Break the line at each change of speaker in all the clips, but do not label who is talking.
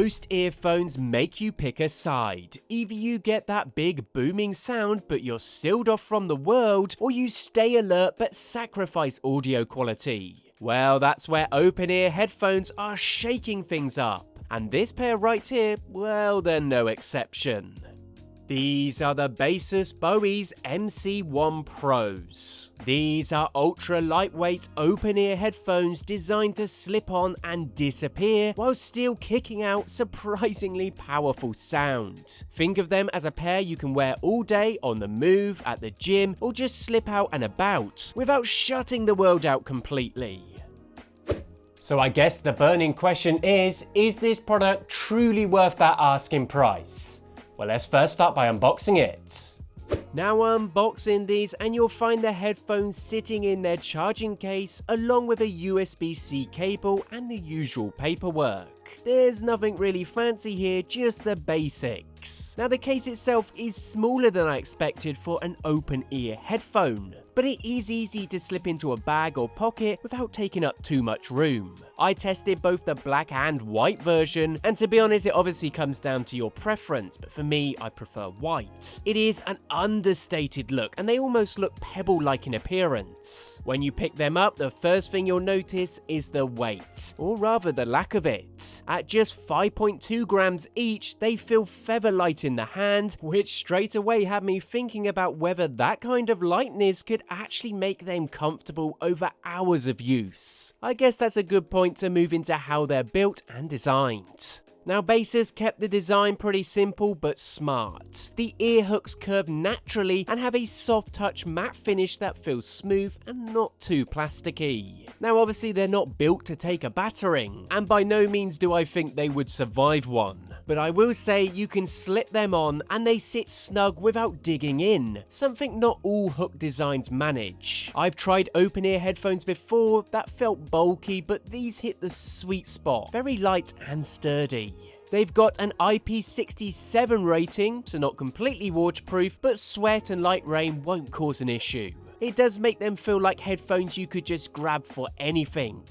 Most earphones make you pick a side. Either you get that big booming sound but you're sealed off from the world, or you stay alert but sacrifice audio quality. Well, that's where open-ear headphones are shaking things up. And this pair right here, well, they're no exception. These are the Baseus Bowie's MC1 Pros. These are ultra lightweight open-ear headphones designed to slip on and disappear while still kicking out surprisingly powerful sound. Think of them as a pair you can wear all day, on the move, at the gym, or just slip out and about without shutting the world out completely. So I guess the burning question is this product truly worth that asking price? Well, let's first start by unboxing it. Now unboxing these, and you'll find the headphones sitting in their charging case along with a USB-C cable and the usual paperwork. There's nothing really fancy here, just the basics. Now the case itself is smaller than I expected for an open ear headphone, but it is easy to slip into a bag or pocket without taking up too much room. I tested both the black and white version, and to be honest, it obviously comes down to your preference, but for me, I prefer white. It is an understated look, and they almost look pebble-like in appearance. When you pick them up, the first thing you'll notice is the weight, or rather the lack of it. At just 5.2 grams each, they feel feather-light in the hand, which straight away had me thinking about whether that kind of lightness could actually make them comfortable over hours of use. I guess that's a good point to move into how they're built and designed. Now Baseus kept the design pretty simple but smart. The ear hooks curve naturally and have a soft touch matte finish that feels smooth and not too plasticky. Now obviously they're not built to take a battering, and by no means do I think they would survive one. But I will say you can slip them on and they sit snug without digging in, something not all hook designs manage. I've tried open ear headphones before that felt bulky, but these hit the sweet spot, very light and sturdy. They've got an IP67 rating, so not completely waterproof, but sweat and light rain won't cause an issue. It does make them feel like headphones you could just grab for anything.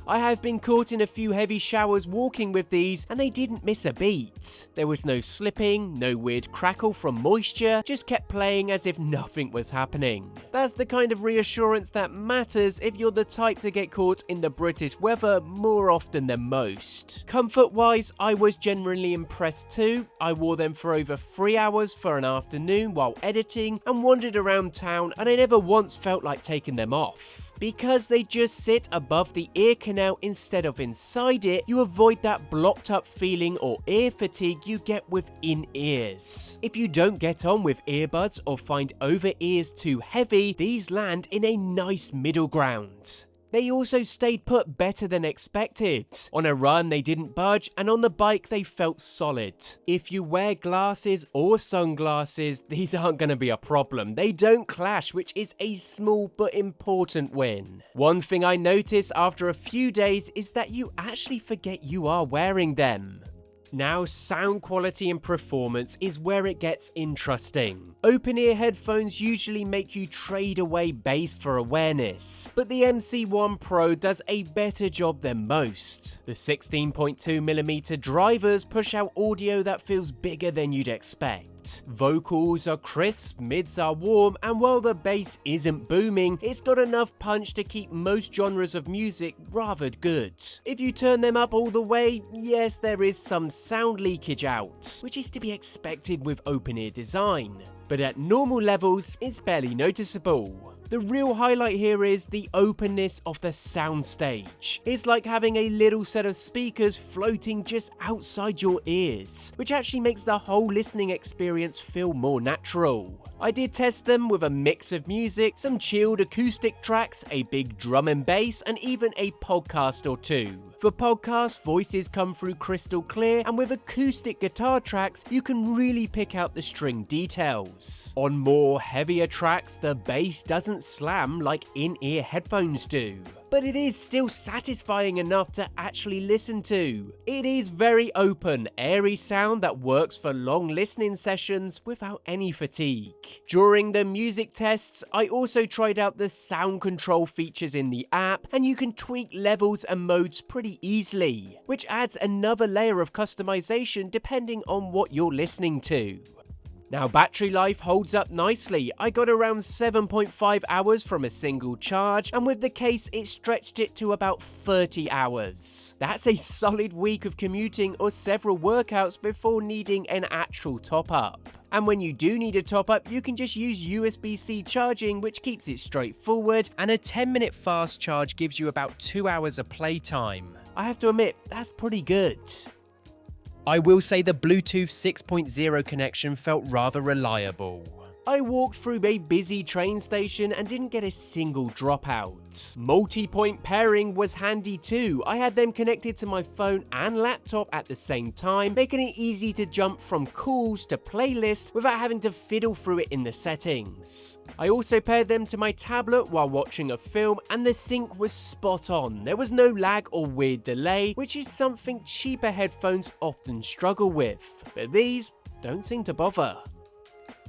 I have been caught in a few heavy showers walking with these, and they didn't miss a beat. There was no slipping, no weird crackle from moisture, just kept playing as if nothing was happening. That's the kind of reassurance that matters if you're the type to get caught in the British weather more often than most. Comfort-wise, I was genuinely impressed too. I wore them for over 3 hours for an afternoon while editing and wandered around town, and I never once felt like taking them off. Because they just sit above the ear canal instead of inside it, you avoid that blocked up feeling or ear fatigue you get with in-ears. If you don't get on with earbuds or find over-ears too heavy, these land in a nice middle ground. They also stayed put better than expected. On a run they didn't budge, and on the bike they felt solid. If you wear glasses or sunglasses, these aren't going to be a problem. They don't clash, which is a small but important win. One thing I noticed after a few days is that you actually forget you are wearing them. Now, sound quality and performance is where it gets interesting. Open-ear headphones usually make you trade away bass for awareness, but the MC1 Pro does a better job than most. The 16.2mm drivers push out audio that feels bigger than you'd expect. Vocals are crisp, mids are warm, and while the bass isn't booming, it's got enough punch to keep most genres of music rather good. If you turn them up all the way, yes, there is some sound leakage out, which is to be expected with open-ear design, but at normal levels, it's barely noticeable. The real highlight here is the openness of the soundstage. It's like having a little set of speakers floating just outside your ears, which actually makes the whole listening experience feel more natural. I did test them with a mix of music, some chilled acoustic tracks, a big drum and bass, and even a podcast or two. For podcasts, voices come through crystal clear, and with acoustic guitar tracks, you can really pick out the string details. On more heavier tracks, the bass doesn't slam like in-ear headphones do. but it is still satisfying enough to actually listen to. It is very open, airy sound that works for long listening sessions without any fatigue. During the music tests, I also tried out the sound control features in the app, and you can tweak levels and modes pretty easily, which adds another layer of customization depending on what you're listening to. Now, battery life holds up nicely. I got around 7.5 hours from a single charge, and with the case it stretched it to about 30 hours. That's a solid week of commuting or several workouts before needing an actual top up. And when you do need a top up, you can just use USB-C charging, which keeps it straightforward, and a 10-minute fast charge gives you about 2 hours of playtime. I have to admit, that's pretty good. I will say the Bluetooth 6.0 connection felt rather reliable. I walked through a busy train station and didn't get a single dropout. Multi-point pairing was handy too. I had them connected to my phone and laptop at the same time, making it easy to jump from calls to playlists without having to fiddle through it in the settings. I also paired them to my tablet while watching a film, and the sync was spot on. There was no lag or weird delay, which is something cheaper headphones often struggle with, but these don't seem to bother.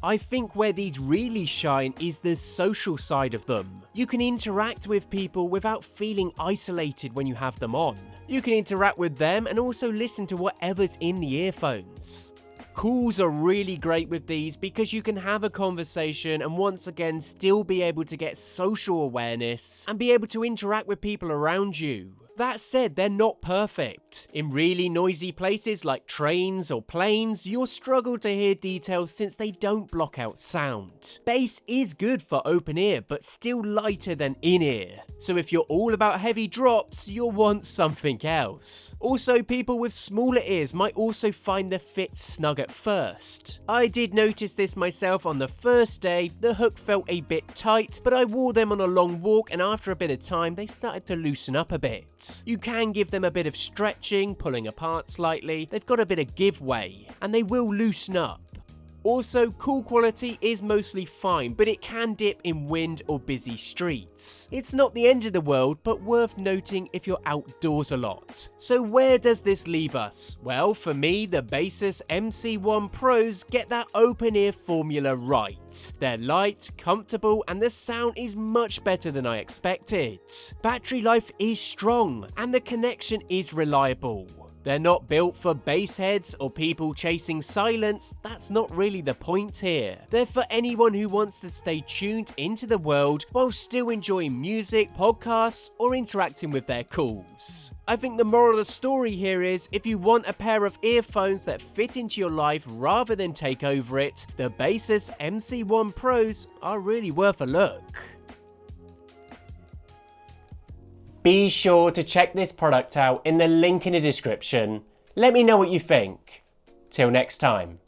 I think where these really shine is the social side of them. You can interact with people without feeling isolated when you have them on. You can interact with them and also listen to whatever's in the earphones. Calls are really great with these because you can have a conversation and once again still be able to get social awareness and be able to interact with people around you. That said, they're not perfect. In really noisy places like trains or planes, you'll struggle to hear details since they don't block out sound. Bass is good for open ear, but still lighter than in-ear. So if you're all about heavy drops, you'll want something else. Also, people with smaller ears might also find the fit snug at first. I did notice this myself on the first day. The hook felt a bit tight, but I wore them on a long walk and after a bit of time, they started to loosen up a bit. You can give them a bit of stretching, pulling apart slightly, they've got a bit of give way, and they will loosen up. Also, call quality is mostly fine, but it can dip in wind or busy streets. It's not the end of the world, but worth noting if you're outdoors a lot. So where does this leave us? Well, for me, the Baseus MC1 Pros get that open ear formula right. They're light, comfortable, and the sound is much better than I expected. Battery life is strong, and the connection is reliable. They're not built for bass heads or people chasing silence. That's not really the point here. They're for anyone who wants to stay tuned into the world while still enjoying music, podcasts, or interacting with their calls. I think the moral of the story here is if you want a pair of earphones that fit into your life rather than take over it, the Baseus MC1 Pros are really worth a look. Be sure to check this product out in the link in the description. Let me know what you think. Till next time.